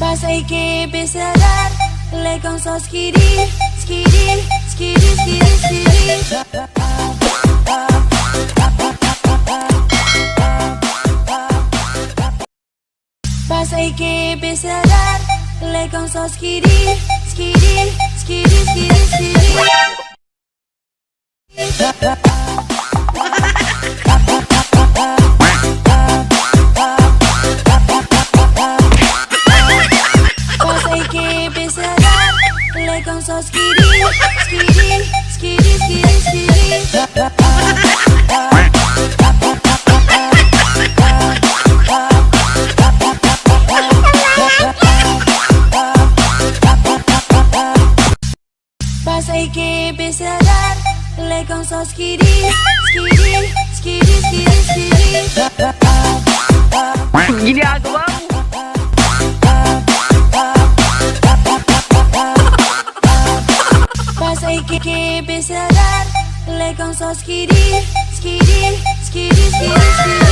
Passei que pensarar, le con so skiri, skiri, skiri, skiri, skiri. Passei que pensarar, le con so skiri, skiri, skiri, skiri, skiri. Con so skiri, skiri, skiri, skiri, skiri. Passei que pensarar, le con so skiri, skiri, skiri, skiri, skiri. Ginagawa mo. Passei que pensarar, le con so skiri, skiri, skiri, skiri, skiri.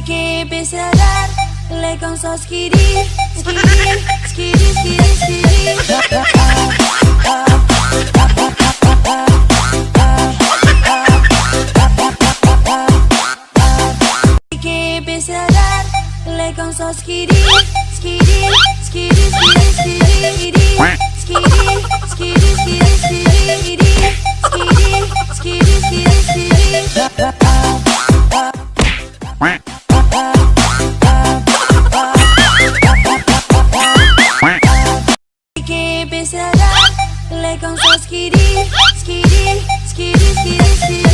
Que pensarán, le con so skiri, skiri, skiri, skiri, skiri. Que pensarán, le con so skiri, skiri, skiri, skiri, skiri, skiri, skiri, skiri, skiri, skiri, skiri, skiri, skiri. Que pensarán, le con so skiri, skiri, skiri, skiri, skiri.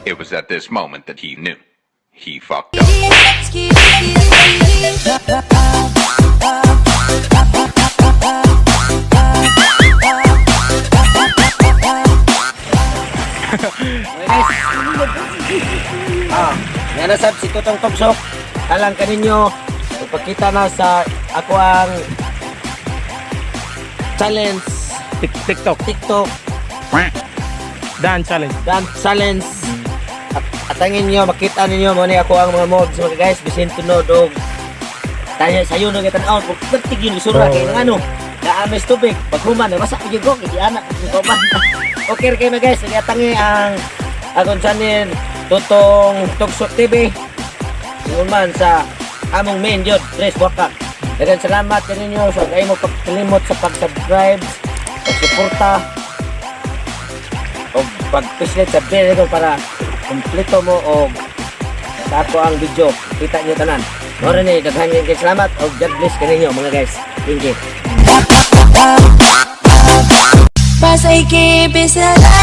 It was at this moment that he knew. He fucked up. Yan na sab si Tutong Tugsok. Talang kaninyo ipakita na sa ako ang challenge TikTok. Dan challenge. Atangin nyo, makita ninyo mo ni ako ang mga mods mga guys. Bisin tunod og tayo sayo nung itan-out. Kung pertig yun isura kayo ng ano naamis tubig. Paghuman na masak yung gog. Hindi anak yung kauban. Okay kayo mga guys. Nagyatangi ang akong channel Tutong Tugsok TV. Yun man sa among main yun, Tres Wakak. Dagan salamat kaninyo sa kayo mo pagkalimot sa pag-subscribe, pag-suporta o pag-pushlet sa bell ko para kompleto mo o ako ang video. Kita nyo tanan. Mora ni, daghan nyo kayo salamat o God bless kaninyo mga guys. Thank you. Passei que pensarán.